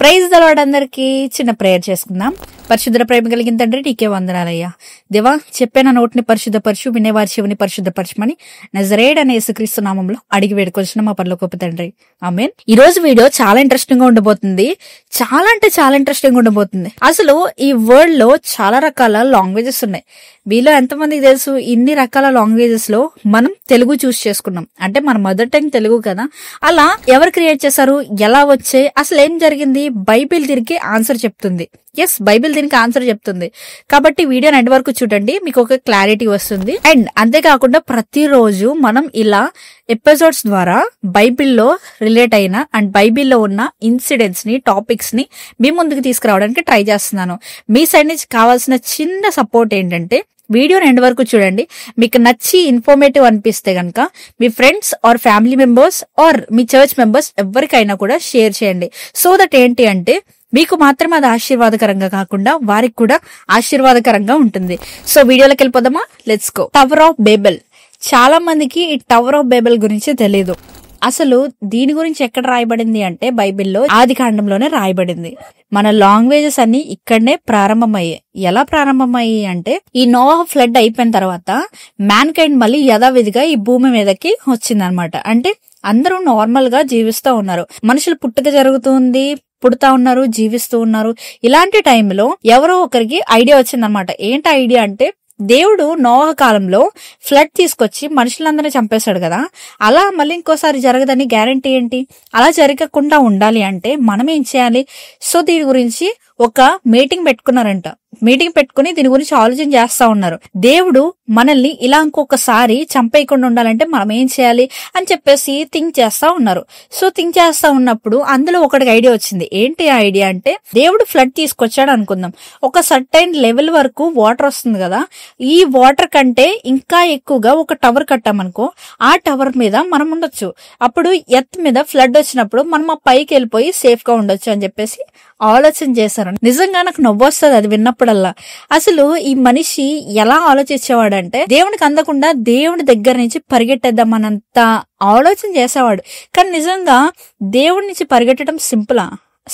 Praise the lord అందరికి చిన్న prayer చేసుకుందాం. పరిశుద్ధ ప్రేమ కలిగిన తండ్రి నీకే వందనాలయ్యా. దేవా, చెప్పే నా నోటిని పరిశుద్ధపరచు, వినేవారి చెవిని పరిశుద్ధపరచమని నజరేయుడైన యేసుక్రీస్తు నామంలో అడిగి వేడుకొచ్చిన మా పరలోకపు తండ్రి, ఆమేన్. ఈ రోజు వీడియో చాలా ఇంట్రెస్టింగ్ గా ఉండబోతుంది. చాలా అంటే చాలా ఇంట్రెస్టింగ్ గా ఉండబోతుంది. అసలు ఈ వరల్డ్ లో చాలా రకాల లాంగ్వేజెస్ ఉన్నాయి. వీళ్ళు ఎంతమందికి తెలుసు? ఇన్ని రకాల లాంగ్వేజెస్ లో మనం తెలుగు చూస్ చేసుకున్నాం. అంటే మన మదర్ టంగ్ తెలుగు కదా. అలా ఎవరు క్రియేట్ చేశారు, ఎలా వచ్చాయి, అసలు ఏం జరిగింది? బైబిల్ దీనికి ఆన్సర్ చెప్తుంది. ఎస్, బైబిల్ దీనికి ఆన్సర్ చెప్తుంది. కాబట్టి వీడియో ఎండ్ వరకు చూడండి, మీకు ఒక క్లారిటీ వస్తుంది. అండ్ అంతేకాకుండా ప్రతిరోజు మనం ఇలా ఎపిసోడ్స్ ద్వారా బైబిల్లో రిలేట్ అయిన అండ్ బైబిల్లో ఉన్న ఇన్సిడెంట్స్ ని, టాపిక్స్ ని మీ ముందుకు తీసుకురావడానికి ట్రై చేస్తున్నాను. మీ సైడ్ నుంచి కావాల్సిన చిన్న సపోర్ట్ ఏంటంటే వీడియోని ఎండ్ వరకు చూడండి. మీకు నచ్చి ఇన్ఫర్మేటివ్ అనిపిస్తే గనక మీ friends or family members or మీ చర్చ్ మెంబర్స్ ఎవరికైనా కూడా షేర్ చేయండి. సో దట్ ఏంటి అంటే మీకు మాత్రం అది ఆశీర్వాదకరంగా కాకుండా వారికి కూడా ఆశీర్వాదకరంగా ఉంటుంది. సో వీడియోలోకి వెళ్ళిపోదామా? Let's go. Tower of Babel. చాలా మందికి ఈ టవర్ ఆఫ్ బేబెల్ గురించి తెలీదు. అసలు దీని గురించి ఎక్కడ రాయబడింది అంటే బైబిల్లో ఆది కాండంలోనే రాయబడింది. మన లాంగ్వేజెస్ అన్ని ఇక్కడనే ప్రారంభమయ్యాయి. ఎలా ప్రారంభమయ్యాయి అంటే ఈ నోవా ఫ్లడ్ అయిపోయిన తర్వాత మ్యాన్ కైండ్ మళ్ళీ యథావిధిగా ఈ భూమి మీదకి వచ్చిందనమాట. అంటే అందరూ నార్మల్ గా జీవిస్తూ ఉన్నారు. మనుషులు పుట్టుక జరుగుతుంది, పుడతా ఉన్నారు, జీవిస్తూ ఉన్నారు. ఇలాంటి టైంలో ఎవరో ఒకరికి ఐడియా వచ్చిందనమాట. ఏంటి ఐడియా అంటే దేవుడు నోవహు కాలంలో ఫ్లడ్ తీసుకొచ్చి మనుషులందరినీ చంపేశాడు కదా, అలా మళ్ళీ ఇంకోసారి జరగదని గ్యారంటీ ఏంటి? అలా జరగకుండా ఉండాలి అంటే మనం ఏం చేయాలి? సో దీని గురించి ఒక మీటింగ్ పెట్టుకున్నారంట. మీటింగ్ పెట్టుకుని దీని గురించి ఆలోచన చేస్తా ఉన్నారు. దేవుడు మనల్ని ఇలా ఇంకొకసారి చంపేయకుండా ఉండాలంటే మనం ఏం చేయాలి అని చెప్పేసి థింక్ చేస్తా ఉన్నారు. సో థింక్ చేస్తా ఉన్నప్పుడు అందులో ఒకటికి ఐడియా వచ్చింది. ఏంటి ఆ ఐడియా అంటే దేవుడు ఫ్లడ్ తీసుకొచ్చాడు అనుకుందాం. ఒక సర్టైన్ లెవెల్ వరకు వాటర్ వస్తుంది కదా, ఈ వాటర్ కంటే ఇంకా ఎక్కువగా ఒక టవర్ కట్టామనుకో, ఆ టవర్ మీద మనం ఉండొచ్చు. అప్పుడు ఎర్త్ మీద ఫ్లడ్ వచ్చినప్పుడు మనం ఆ పైకి వెళ్ళిపోయి సేఫ్ గా ఉండొచ్చు అని చెప్పేసి ఆలోచన చేశారు. నిజంగా నాకు నవ్వొస్తుంది అది విన్నప్పుడల్లా. అసలు ఈ మనిషి ఎలా ఆలోచించేవాడంటే దేవునికి అందకుండా దేవుని దగ్గర నుంచి పరిగెట్టేద్దామన్నంత ఆలోచన చేసేవాడు. కానీ నిజంగా దేవుడి నుంచి పరిగెట్టడం సింపులా?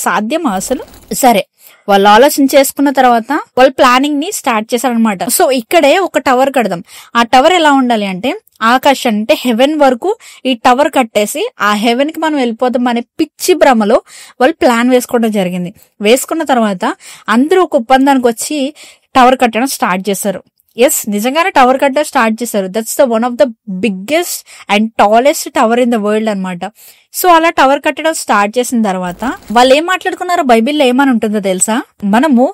సాధ్యమా అసలు? సరే, వాళ్ళు ఆలోచన చేసుకున్న తర్వాత వాళ్ళు ప్లానింగ్ ని స్టార్ట్ చేశారనమాట. సో ఇక్కడే ఒక టవర్ కడదాం. ఆ టవర్ ఎలా ఉండాలి అంటే ఆకాశం అంటే హెవెన్ వరకు ఈ టవర్ కట్టేసి ఆ హెవెన్ కి మనం వెళ్ళిపోతాం అనే పిచ్చి భ్రమలో వాళ్ళు ప్లాన్ వేసుకోవడం జరిగింది. వేసుకున్న తర్వాత అందరూ ఒక ఒప్పందానికి వచ్చి టవర్ కట్టడం స్టార్ట్ చేశారు. ఎస్, నిజంగానే టవర్ కట్టడం స్టార్ట్ చేశారు. That's the one of the biggest and tallest tower in the world అనమాట. సో అలా టవర్ కట్టడం స్టార్ట్ చేసిన తర్వాత వాళ్ళు ఏం మాట్లాడుకున్నారో బైబిల్లో ఏమని ఉంటుందో తెలుసా? మనము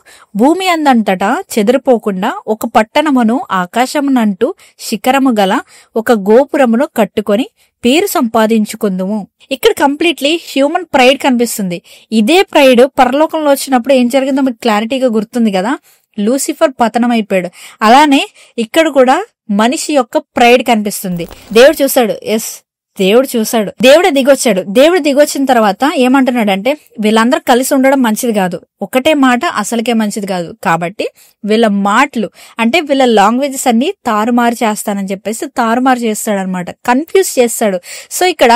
భూమి అందంతటా చెదిరిపోకుండా ఒక పట్టణమును ఆకాశమునంటూ శిఖరము గల ఒక గోపురమును కట్టుకొని పేరు సంపాదించుకుందుము. ఇక్కడ కంప్లీట్లీ హ్యూమన్ ప్రైడ్ కనిపిస్తుంది. ఇదే ప్రైడ్ పరలోకంలో వచ్చినప్పుడు ఏం జరిగిందో మీకు క్లారిటీగా గుర్తుంది కదా. లూసిఫర్ పతనం అయిపోయాడు. అలానే ఇక్కడ కూడా మనిషి యొక్క ప్రైడ్ కనిపిస్తుంది. దేవుడు చూశాడు. ఎస్, దేవుడు చూశాడు. దేవుడు దిగొచ్చాడు. దేవుడు దిగొచ్చిన తర్వాత ఏమంటున్నాడంటే వీళ్ళందరూ కలిసి ఉండడం మంచిది కాదు, ఒకటే మాట అసలుకే మంచిది కాదు. కాబట్టి వీళ్ళ మాటలు అంటే వీళ్ళ లాంగ్వేజెస్ అన్ని తారుమారు చేస్తానని చెప్పేసి తారుమారు చేస్తాడనమాట, కన్ఫ్యూజ్ చేస్తాడు. సో ఇక్కడ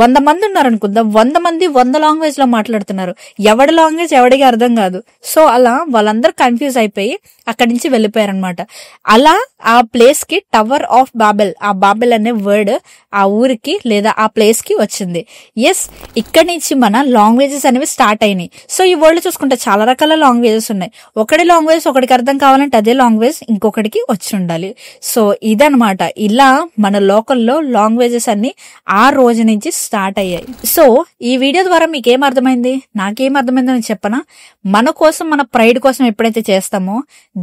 100 మంది ఉన్నారు అనుకుందాం. 100 మంది 100 లాంగ్వేజ్ లో మాట్లాడుతున్నారు. ఎవడి లాంగ్వేజ్ ఎవడికి అర్థం కాదు. సో అలా వాళ్ళందరూ కన్ఫ్యూజ్ అయిపోయి అక్కడి నుంచి వెళ్ళిపోయారనమాట. అలా ఆ ప్లేస్ కి టవర్ ఆఫ్ బాబెల్, ఆ బాబెల్ అనే వర్డ్ ఆ ఊరికి లేదా ఆ ప్లేస్ కి వచ్చింది. ఎస్, ఇక్కడి నుంచి మన లాంగ్వేజెస్ అనేవి స్టార్ట్ అయినాయి. సో ఈ వరల్డ్ చూసుకుంటే చాలా రకాల లాంగ్వేజెస్ ఉన్నాయి. ఒకటి లాంగ్వేజ్ ఒకటికి అర్థం కావాలంటే అదే లాంగ్వేజ్ ఇంకొకటికి వచ్చి ఉండాలి. సో ఇదనమాట. ఇలా మన లోకల్లో లాంగ్వేజెస్ అన్ని ఆ రోజు నుంచి స్టార్ట్ అయ్యాయి. సో ఈ వీడియో ద్వారా మీకు ఏం అర్థమైంది, నాకేం అర్థమైందని చెప్పనా? మన కోసం, మన ప్రైడ్ కోసం ఎప్పుడైతే చేస్తామో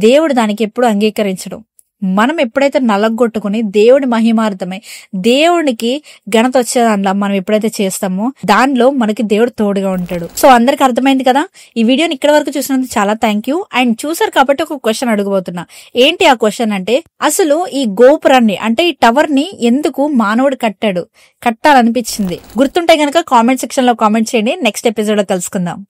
దేవుడు దానికి ఎప్పుడు అంగీకరించడం. మనం ఎప్పుడైతే నలగొట్టుకుని దేవుడి మహిమార్థమై దేవునికి ఘనత వచ్చేదానిలా మనం ఎప్పుడైతే చేస్తామో దానిలో మనకి దేవుడు తోడుగా ఉంటాడు. సో అందరికి అర్థమైంది కదా. ఈ వీడియోని ఇక్కడ వరకు చూసినందుకు చాలా థ్యాంక్ యూ. అండ్ చూసారు కాబట్టి ఒక క్వశ్చన్ అడగబోతున్నా. ఏంటి ఆ క్వశ్చన్ అంటే అసలు ఈ గోపురాన్ని అంటే ఈ టవర్ ని ఎందుకు మానవుడు కట్టాలనిపించింది? గుర్తుంటే గనక కామెంట్ సెక్షన్ లో కామెంట్ చేయండి. నెక్స్ట్ ఎపిసోడ్ లో కలుసుకుందాం.